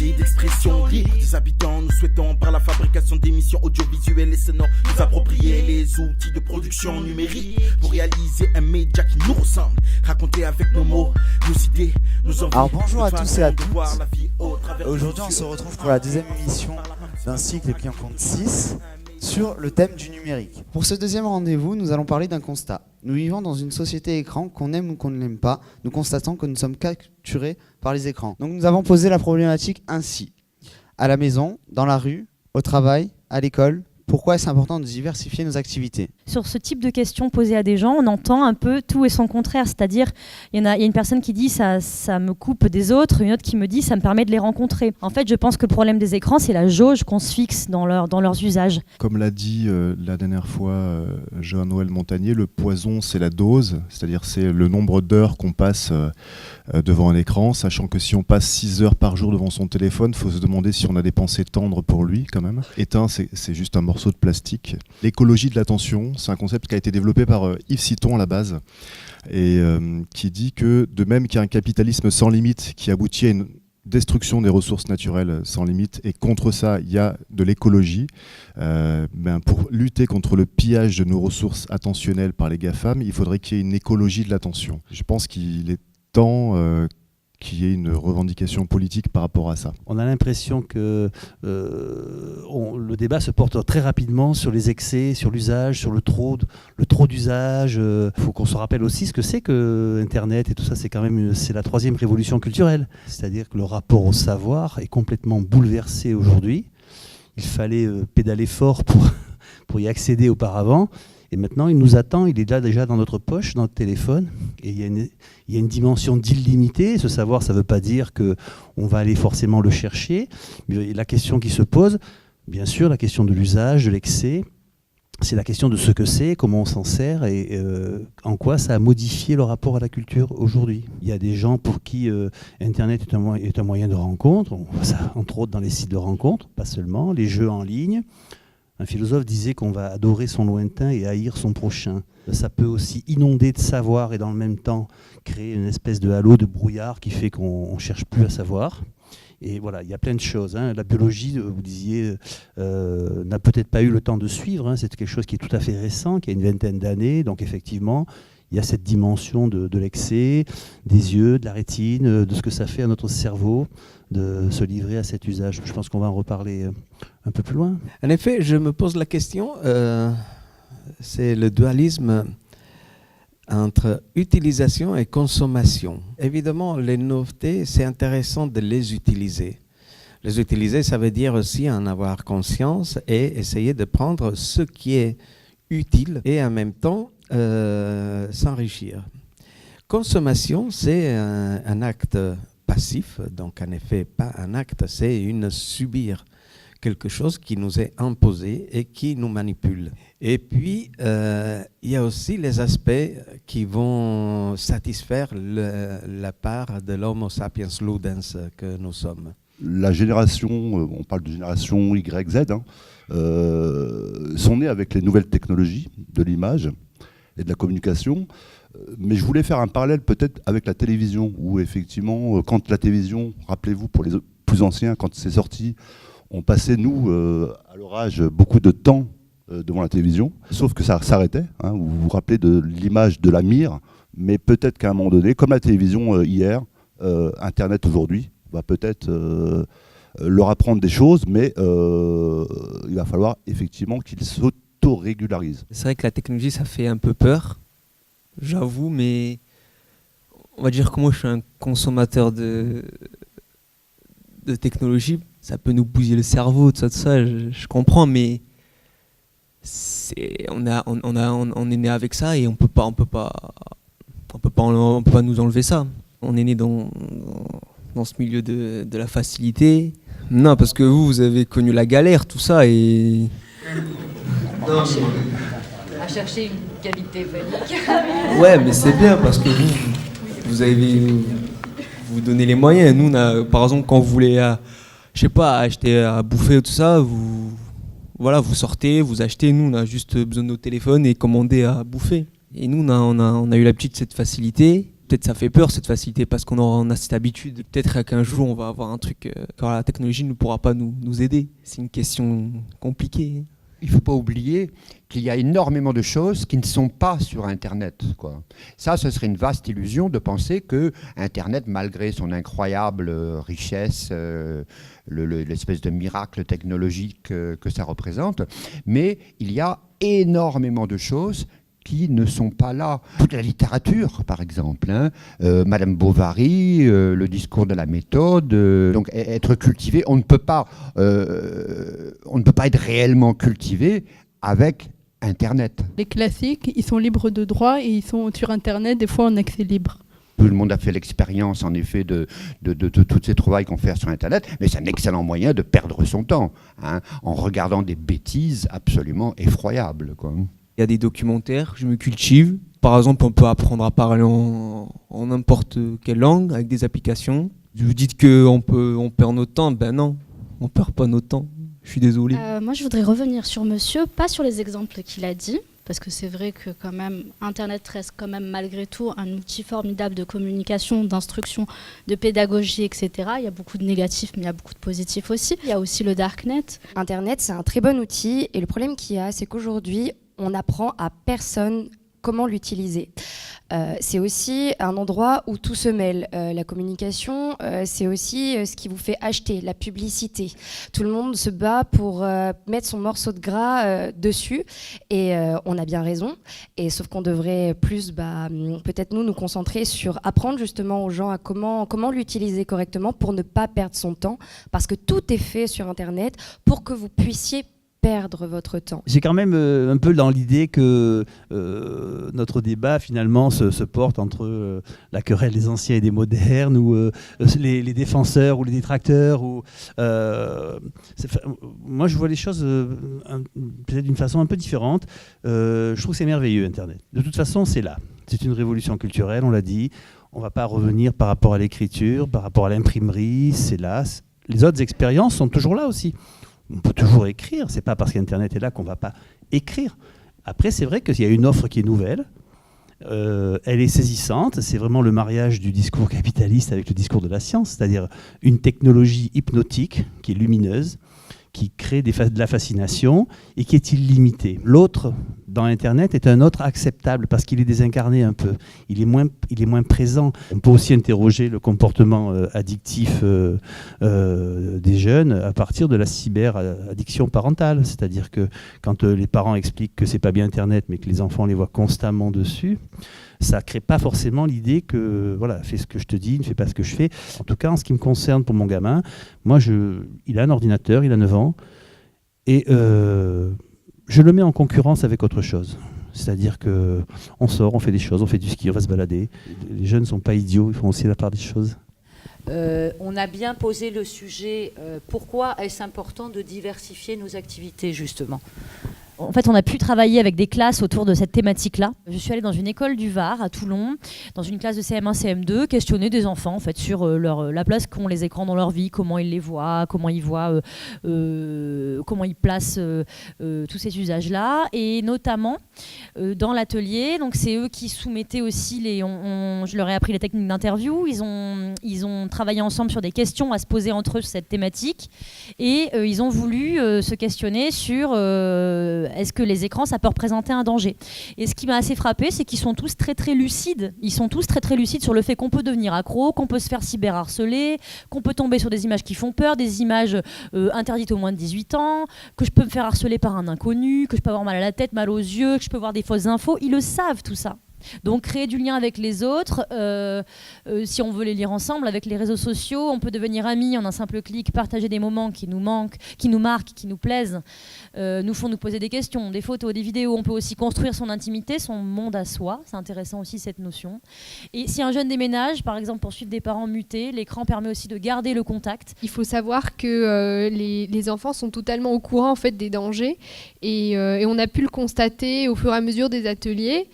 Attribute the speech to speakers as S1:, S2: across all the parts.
S1: outils d'expression libre des habitants. Nous souhaitons par la fabrication d'émissions audiovisuelles et sonores nous approprier les outils de production numérique pour réaliser un média qui nous ressemble, raconter avec nos mots, nos idées, nos envies.
S2: Alors bonjour à tous et à toutes. Aujourd'hui on se retrouve pour la deuxième émission d'un cycle qui en compte 6 sur le thème du numérique. Pour ce deuxième rendez-vous, nous allons parler d'un constat. Nous vivons dans une société écran, qu'on aime ou qu'on ne l'aime pas, nous constatons que nous sommes capturés par les écrans. Donc nous avons posé la problématique ainsi. À la maison, dans la rue, au travail, à l'école, pourquoi est-ce important de diversifier nos activités ?
S3: Sur ce type de questions posées à des gens, on entend un peu tout et son contraire. C'est-à-dire, il y a une personne qui dit ça me coupe des autres, une autre qui me dit ça me permet de les rencontrer. En fait, je pense que le problème des écrans, c'est la jauge qu'on se fixe dans leurs usages.
S4: Comme l'a dit la dernière fois Jean-Noël Montagnier, le poison, c'est la dose, c'est-à-dire c'est le nombre d'heures qu'on passe devant un écran, sachant que si on passe 6 heures par jour devant son téléphone, il faut se demander si on a des pensées tendres pour lui quand même. Éteint, c'est juste un morceau de plastique. L'écologie de l'attention, c'est un concept qui a été développé par Yves Citon à la base et qui dit que de même qu'il y a un capitalisme sans limite qui aboutit à une destruction des ressources naturelles sans limite et contre ça il y a de l'écologie, pour lutter contre le pillage de nos ressources attentionnelles par les GAFAM, il faudrait qu'il y ait une écologie de l'attention. Je pense qu'il est temps qu'il y ait une revendication politique par rapport à ça.
S5: On a l'impression que le débat se porte très rapidement sur les excès, sur l'usage, sur le trop d'usage. Il faut qu'on se rappelle aussi ce que c'est que Internet et tout ça, c'est la 3e révolution culturelle. C'est-à-dire que le rapport au savoir est complètement bouleversé aujourd'hui. Il fallait pédaler fort pour y accéder auparavant. Et maintenant, il nous attend, il est là déjà dans notre poche, dans notre téléphone. Et il y a une dimension d'illimité. Ce savoir, ça ne veut pas dire qu'on va aller forcément le chercher. Mais la question qui se pose, bien sûr, la question de l'usage, de l'excès, c'est la question de ce que c'est, comment on s'en sert et en quoi ça a modifié le rapport à la culture aujourd'hui. Il y a des gens pour qui Internet est un moyen de rencontre. On voit ça, entre autres, dans les sites de rencontres, pas seulement, les jeux en ligne. Un philosophe disait qu'on va adorer son lointain et haïr son prochain. Ça peut aussi inonder de savoir et dans le même temps créer une espèce de halo, de brouillard qui fait qu'on ne cherche plus à savoir. Et voilà, il y a plein de choses. La biologie, vous disiez, n'a peut-être pas eu le temps de suivre. C'est quelque chose qui est tout à fait récent, qui a une vingtaine d'années. Donc effectivement, il y a cette dimension de l'excès, des yeux, de la rétine, de ce que ça fait à notre cerveau de se livrer à cet usage. Je pense qu'on va en reparler un peu plus loin.
S6: En effet, je me pose la question, c'est le dualisme entre utilisation et consommation. Évidemment, les nouveautés, c'est intéressant de les utiliser. Les utiliser, ça veut dire aussi en avoir conscience et essayer de prendre ce qui est utile et en même temps s'enrichir. Consommation, c'est un acte passif, donc en effet pas un acte, c'est subir quelque chose qui nous est imposé et qui nous manipule. Et puis, il y a aussi les aspects qui vont satisfaire la part de l'homo sapiens ludens que nous sommes.
S7: La génération, on parle de génération Y, Z, sont nés avec les nouvelles technologies de l'image et de la communication. Mais je voulais faire un parallèle peut-être avec la télévision, où effectivement, quand la télévision, rappelez-vous pour les plus anciens, quand c'est sorti, on passait, nous, à leur âge, beaucoup de temps devant la télévision, sauf que ça s'arrêtait. Vous vous rappelez de l'image de la mire, mais peut-être qu'à un moment donné, comme la télévision hier, Internet aujourd'hui, va peut-être leur apprendre des choses, mais il va falloir effectivement qu'ils s'auto-régularisent.
S8: C'est vrai que la technologie, ça fait un peu peur. J'avoue, mais on va dire que moi je suis un consommateur de technologie, ça peut nous bousiller le cerveau, tout ça, je comprends, mais on est né avec ça et on peut pas nous enlever ça. On est né dans ce milieu de la facilité. Non, parce que vous avez connu la galère, tout ça, et
S9: Non, à chercher une cavité phallique.
S8: Ouais, mais c'est bien parce que vous donnez les moyens. Nous, par exemple, quand vous voulez, acheter à bouffer tout ça, vous sortez, vous achetez. Nous, on a juste besoin de nos téléphones et commander à bouffer. Et nous, on a eu l'habitude de cette facilité. peut-être ça fait peur cette facilité parce qu'on a cette habitude. Peut-être qu'un jour on va avoir un truc quand la technologie ne pourra pas nous aider. C'est une question compliquée.
S10: Il ne faut pas oublier qu'il y a énormément de choses qui ne sont pas sur Internet, quoi. Ça, ce serait une vaste illusion de penser que Internet, malgré son incroyable richesse, l'espèce de miracle technologique que ça représente, mais il y a énormément de choses qui ne sont pas là. Toute la littérature, par exemple, Madame Bovary, le discours de la méthode, donc être cultivé, on ne peut pas être réellement cultivé avec Internet.
S11: Les classiques, ils sont libres de droit et ils sont sur Internet, des fois en accès libre.
S10: Tout le monde a fait l'expérience, en effet, de toutes ces trouvailles qu'on fait sur Internet, mais c'est un excellent moyen de perdre son temps, en regardant des bêtises absolument effroyables, quoi.
S8: Il y a des documentaires, je me cultive. Par exemple, on peut apprendre à parler en n'importe quelle langue avec des applications. Vous dites qu'on perd notre temps, ben non, on perd pas notre temps. Je suis désolé.
S12: Moi, je voudrais revenir sur monsieur, pas sur les exemples qu'il a dit, parce que c'est vrai que quand même, Internet reste quand même malgré tout un outil formidable de communication, d'instruction, de pédagogie, etc. Il y a beaucoup de négatifs, mais il y a beaucoup de positifs aussi. Il y a aussi le Darknet.
S13: Internet, c'est un très bon outil, et le problème qu'il y a, c'est qu'aujourd'hui, on n'apprend à personne comment l'utiliser. C'est aussi un endroit où tout se mêle. La communication, c'est aussi ce qui vous fait acheter, la publicité. Tout le monde se bat pour mettre son morceau de gras dessus, et on a bien raison. Et sauf qu'on devrait plus, peut-être nous concentrer sur apprendre justement aux gens à comment l'utiliser correctement pour ne pas perdre son temps, parce que tout est fait sur Internet pour que vous puissiez perdre votre temps.
S5: J'ai quand même un peu dans l'idée que notre débat finalement se porte entre la querelle des anciens et des modernes, ou les défenseurs ou les détracteurs. Moi je vois les choses peut-être d'une façon un peu différente. Je trouve que c'est merveilleux Internet. De toute façon c'est là. C'est une révolution culturelle, on l'a dit. On ne va pas revenir par rapport à l'écriture, par rapport à l'imprimerie, c'est là. Les autres expériences sont toujours là aussi. On peut toujours écrire, c'est pas parce qu'Internet est là qu'on va pas écrire. Après, c'est vrai qu'il y a une offre qui est nouvelle, elle est saisissante, c'est vraiment le mariage du discours capitaliste avec le discours de la science, c'est-à-dire une technologie hypnotique qui est lumineuse, qui crée de la fascination et qui est illimitée. L'autre, dans Internet, est un autre acceptable parce qu'il est désincarné un peu. Il est moins présent. On peut aussi interroger le comportement addictif des jeunes à partir de la cyber-addiction parentale. C'est-à-dire que quand les parents expliquent que c'est pas bien Internet, mais que les enfants les voient constamment dessus, ça ne crée pas forcément l'idée que, voilà, fais ce que je te dis, ne fais pas ce que je fais. En tout cas, en ce qui me concerne pour mon gamin, moi, il a un ordinateur, il a 9 ans, et je le mets en concurrence avec autre chose. C'est-à-dire qu'on sort, on fait des choses, on fait du ski, on va se balader. Les jeunes ne sont pas idiots, ils font aussi la part des choses.
S14: On a bien posé le sujet, pourquoi est-ce important de diversifier nos activités, justement ?
S3: En fait, on a pu travailler avec des classes autour de cette thématique-là. Je suis allée dans une école du Var, à Toulon, dans une classe de CM1, CM2, questionner des enfants en fait, sur la place qu'ont les écrans dans leur vie, comment ils les voient, comment ils placent tous ces usages-là. Et notamment, dans l'atelier, donc c'est eux qui soumettaient aussi, je leur ai appris les techniques d'interview, ils ont travaillé ensemble sur des questions à se poser entre eux sur cette thématique, et ils ont voulu se questionner sur... est-ce que les écrans, ça peut représenter un danger ? Et ce qui m'a assez frappé, c'est qu'ils sont tous très très lucides. Ils sont tous très très lucides sur le fait qu'on peut devenir accro, qu'on peut se faire cyberharceler, qu'on peut tomber sur des images qui font peur, des images interdites aux moins de 18 ans, que je peux me faire harceler par un inconnu, que je peux avoir mal à la tête, mal aux yeux, que je peux voir des fausses infos. Ils le savent tout ça. Donc créer du lien avec les autres, si on veut les lire ensemble, avec les réseaux sociaux, on peut devenir amis en un simple clic, partager des moments qui nous manquent, qui nous marquent, qui nous plaisent, nous font nous poser des questions, des photos, des vidéos. On peut aussi construire son intimité, son monde à soi. C'est intéressant aussi cette notion. Et si un jeune déménage, par exemple pour suivre des parents mutés, l'écran permet aussi de garder le contact.
S11: Il faut savoir que les enfants sont totalement au courant en fait, des dangers et on a pu le constater au fur et à mesure des ateliers.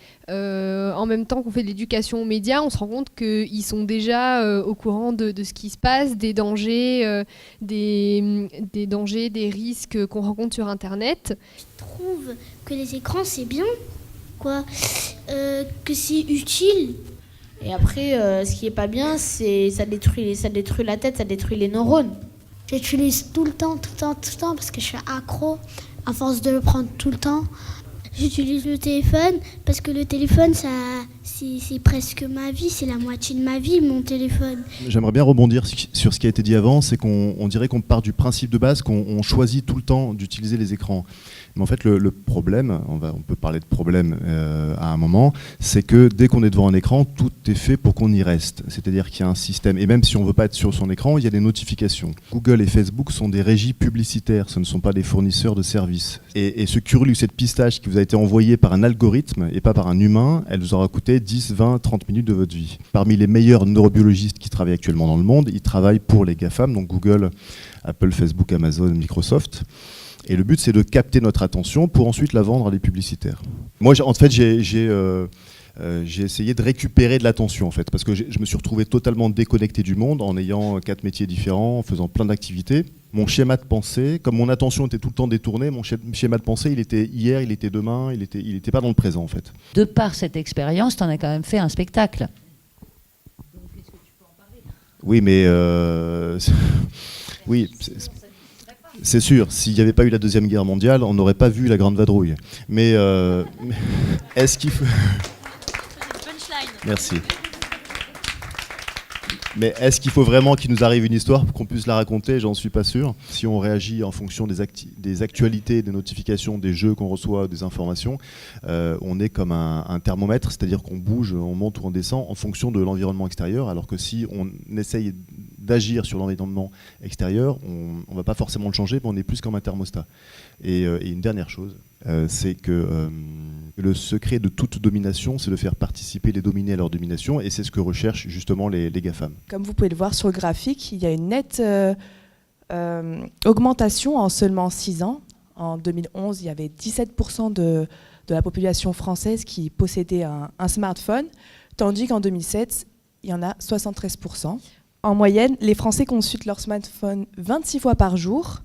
S11: En même temps qu'on fait de l'éducation aux médias, on se rend compte qu'ils sont déjà au courant de ce qui se passe, des dangers, des risques qu'on rencontre sur Internet.
S15: Je trouve que les écrans, c'est bien, quoi, que c'est utile. Et après, ce qui est pas bien, c'est ça détruit la tête, ça détruit les neurones.
S16: J'utilise tout le temps, parce que je suis accro à force de le prendre tout le temps. J'utilise le téléphone parce que le téléphone, c'est presque ma vie, c'est la moitié de ma vie, mon téléphone.
S4: J'aimerais bien rebondir sur ce qui a été dit avant, c'est qu'on dirait qu'on part du principe de base qu'on choisit tout le temps d'utiliser les écrans. Mais en fait, le problème, on peut parler de problème à un moment, c'est que dès qu'on est devant un écran, tout est fait pour qu'on y reste. C'est-à-dire qu'il y a un système, et même si on ne veut pas être sur son écran, il y a des notifications. Google et Facebook sont des régies publicitaires, ce ne sont pas des fournisseurs de services. Et ce curlu, cette pistache qui vous a été envoyée par un algorithme et pas par un humain, elle vous aura coûté 10, 20, 30 minutes de votre vie. Parmi les meilleurs neurobiologistes qui travaillent actuellement dans le monde, ils travaillent pour les GAFAM, donc Google, Apple, Facebook, Amazon, Microsoft. Et le but, c'est de capter notre attention pour ensuite la vendre à des publicitaires. Moi, en fait, j'ai essayé de récupérer de l'attention, en fait, parce que je me suis retrouvé totalement déconnecté du monde en ayant 4 métiers différents, en faisant plein d'activités. Mon schéma de pensée, comme mon attention était tout le temps détournée, mon schéma de pensée, il était hier, il était demain, il était pas dans le présent, en fait.
S14: De par cette expérience, tu en as quand même fait un spectacle.
S4: Oui, mais... oui, c'est sûr, s'il n'y avait pas eu la Deuxième Guerre mondiale, on n'aurait pas vu la Grande Vadrouille. Mais est-ce qu'il faut... Merci. Mais est-ce qu'il faut vraiment qu'il nous arrive une histoire pour qu'on puisse la raconter? J'en suis pas sûr. Si on réagit en fonction des actualités, des notifications, des jeux qu'on reçoit, des informations, on est comme un thermomètre, c'est-à-dire qu'on bouge, on monte ou on descend en fonction de l'environnement extérieur, alors que si on essaye d'agir sur l'environnement extérieur, on ne va pas forcément le changer, mais on est plus comme un thermostat. Et une dernière chose, c'est que le secret de toute domination, c'est de faire participer les dominés à leur domination, et c'est ce que recherchent justement les GAFAM.
S17: Comme vous pouvez le voir sur le graphique, il y a une nette augmentation en seulement 6 ans. En 2011, il y avait 17% de la population française qui possédait un smartphone, tandis qu'en 2007, il y en a 73%. En moyenne, les Français consultent leur smartphone 26 fois par jour,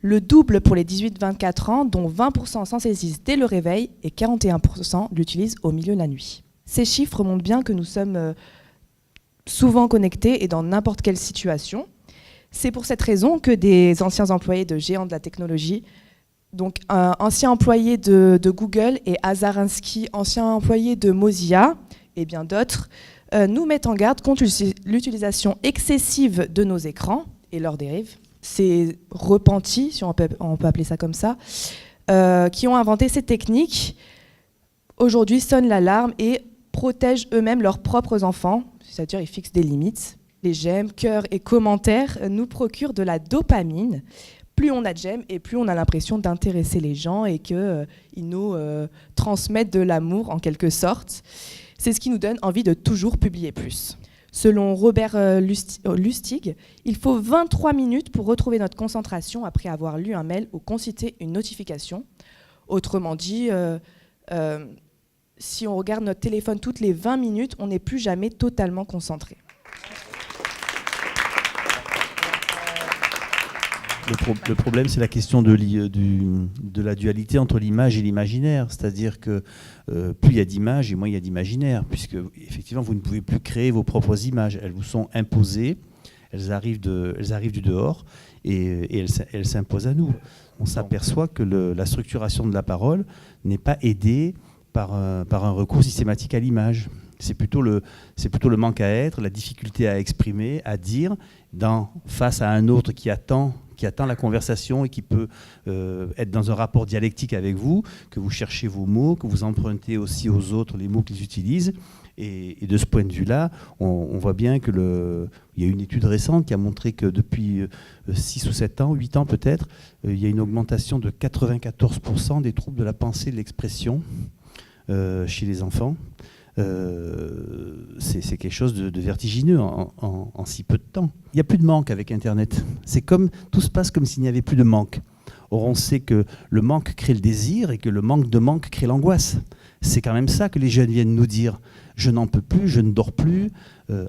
S17: le double pour les 18-24 ans, dont 20% s'en saisissent dès le réveil et 41% l'utilisent au milieu de la nuit. Ces chiffres montrent bien que nous sommes souvent connectés et dans n'importe quelle situation. C'est pour cette raison que des anciens employés de géants de la technologie, donc un ancien employé de Google et Asa Arinsky, ancien employé de Mozilla et bien d'autres, nous mettent en garde contre l'utilisation excessive de nos écrans et leurs dérives. Ces repentis, si on peut appeler ça comme ça, qui ont inventé ces techniques, aujourd'hui sonnent l'alarme et protègent eux-mêmes leurs propres enfants, c'est-à-dire ils fixent des limites. Les j'aime, cœurs et commentaires nous procurent de la dopamine. Plus on a de j'aime et plus on a l'impression d'intéresser les gens et qu'ils nous transmettent de l'amour en quelque sorte. C'est ce qui nous donne envie de toujours publier plus. Selon Robert Lustig, il faut 23 minutes pour retrouver notre concentration après avoir lu un mail ou consulté une notification. Autrement dit, si on regarde notre téléphone toutes les 20 minutes, on n'est plus jamais totalement concentré.
S5: Le problème, c'est la question de la dualité entre l'image et l'imaginaire. C'est-à-dire que plus il y a d'images et moins il y a d'imaginaire, puisque effectivement, vous ne pouvez plus créer vos propres images. Elles vous sont imposées, elles arrivent du dehors et elles s'imposent à nous. On s'aperçoit que la structuration de la parole n'est pas aidée par un recours systématique à l'image. C'est plutôt le manque à être, la difficulté à exprimer, à dire, face à un autre qui attend la conversation et qui peut être dans un rapport dialectique avec vous, que vous cherchez vos mots, que vous empruntez aussi aux autres les mots qu'ils utilisent. Et de ce point de vue-là, on voit bien qu'il y a une étude récente qui a montré que depuis 6 ou 7 ans, 8 ans peut-être, il y a une augmentation de 94% des troubles de la pensée et de l'expression chez les enfants. C'est quelque chose de vertigineux en si peu de temps. Il n'y a plus de manque avec Internet. Tout se passe comme s'il n'y avait plus de manque. Or, on sait que le manque crée le désir et que le manque de manque crée l'angoisse. C'est quand même ça que les jeunes viennent nous dire. je n'en peux plus, je ne dors plus.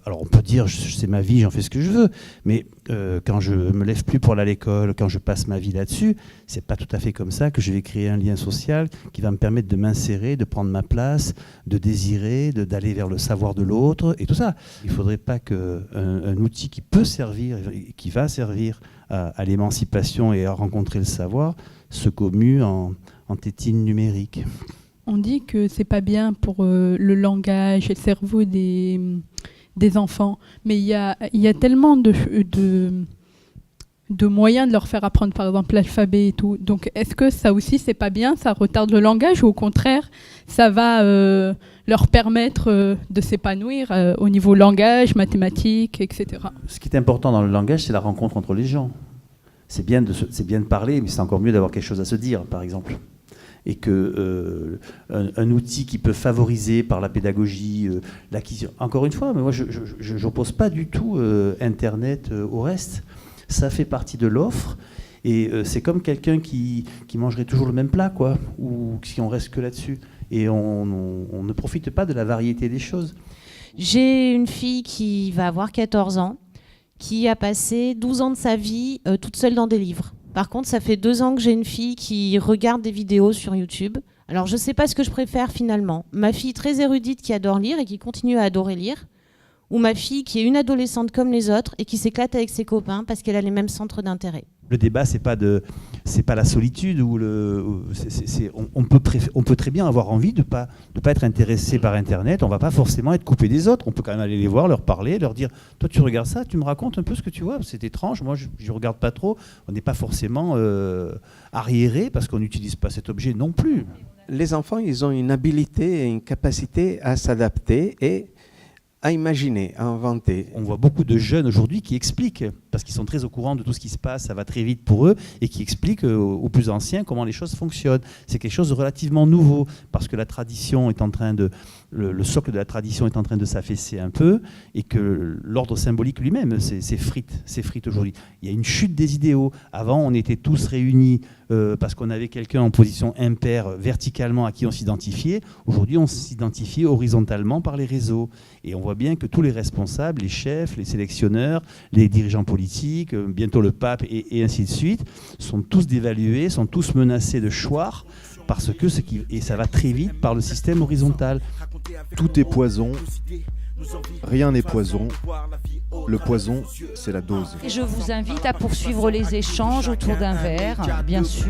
S5: Alors on peut dire, c'est ma vie, j'en fais ce que je veux, mais quand je me lève plus pour aller à l'école, quand je passe ma vie là-dessus, c'est pas tout à fait comme ça que je vais créer un lien social qui va me permettre de m'insérer, de prendre ma place, de désirer, d'aller vers le savoir de l'autre et tout ça. Il faudrait pas qu'un outil qui peut servir, qui va servir à l'émancipation et à rencontrer le savoir, se commue en tétine numérique.
S18: On dit que c'est pas bien pour le langage et le cerveau des enfants, mais il y a tellement de moyens de leur faire apprendre, par exemple, l'alphabet et tout. Donc, est-ce que ça aussi, c'est pas bien, ça retarde le langage, ou au contraire, ça va leur permettre de s'épanouir au niveau langage, mathématiques, etc.
S5: Ce qui est important dans le langage, c'est la rencontre entre les gens. C'est bien de parler, mais c'est encore mieux d'avoir quelque chose à se dire, par exemple. Et qu'un outil qui peut favoriser par la pédagogie l'acquisition. Encore une fois, mais moi je n'oppose pas du tout Internet au reste. Ça fait partie de l'offre et c'est comme quelqu'un qui mangerait toujours le même plat, quoi, ou si on reste que là-dessus. Et on ne profite pas de la variété des choses.
S19: J'ai une fille qui va avoir 14 ans, qui a passé 12 ans de sa vie toute seule dans des livres. Par contre, ça fait 2 ans que j'ai une fille qui regarde des vidéos sur YouTube. Alors, je ne sais pas ce que je préfère finalement. Ma fille très érudite qui adore lire et qui continue à adorer lire, ou ma fille qui est une adolescente comme les autres et qui s'éclate avec ses copains parce qu'elle a les mêmes centres d'intérêt.
S5: Le débat, c'est pas la solitude ou on peut très bien avoir envie de pas être intéressé par Internet. On va pas forcément être coupé des autres. On peut quand même aller les voir, leur parler, leur dire toi tu regardes ça, tu me racontes un peu ce que tu vois. C'est étrange. Moi je regarde pas trop. On n'est pas forcément arriéré parce qu'on n'utilise pas cet objet non plus.
S6: Les enfants, ils ont une habilité et une capacité à s'adapter et à imaginer, à inventer.
S5: On voit beaucoup de jeunes aujourd'hui qui expliquent, parce qu'ils sont très au courant de tout ce qui se passe, ça va très vite pour eux, et qui expliquent aux plus anciens comment les choses fonctionnent. C'est quelque chose de relativement nouveau, parce que la tradition est en train le socle de la tradition est en train de s'affaisser un peu, et que l'ordre symbolique lui-même s'effrite aujourd'hui. Il y a une chute des idéaux. Avant, on était tous réunis parce qu'on avait quelqu'un en position impaire, verticalement, à qui on s'identifiait. Aujourd'hui, on s'identifie horizontalement par les réseaux. Et on voit bien que tous les responsables, les chefs, les sélectionneurs, les dirigeants politiques, bientôt le pape et ainsi de suite, sont tous dévalués, sont tous menacés de choir, parce que et ça va très vite par le système horizontal.
S4: Tout est poison, rien n'est poison. Le poison, c'est la dose.
S14: Et je vous invite à poursuivre les échanges autour d'un verre, bien sûr.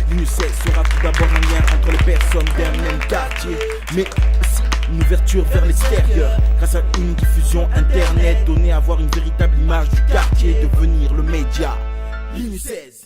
S1: L'UNICEF sera tout d'abord un lien entre les personnes d'un même quartier, mais aussi une ouverture vers l'extérieur, grâce à une diffusion internet, donner à voir une véritable image du quartier, devenir le média. L'UNICEF.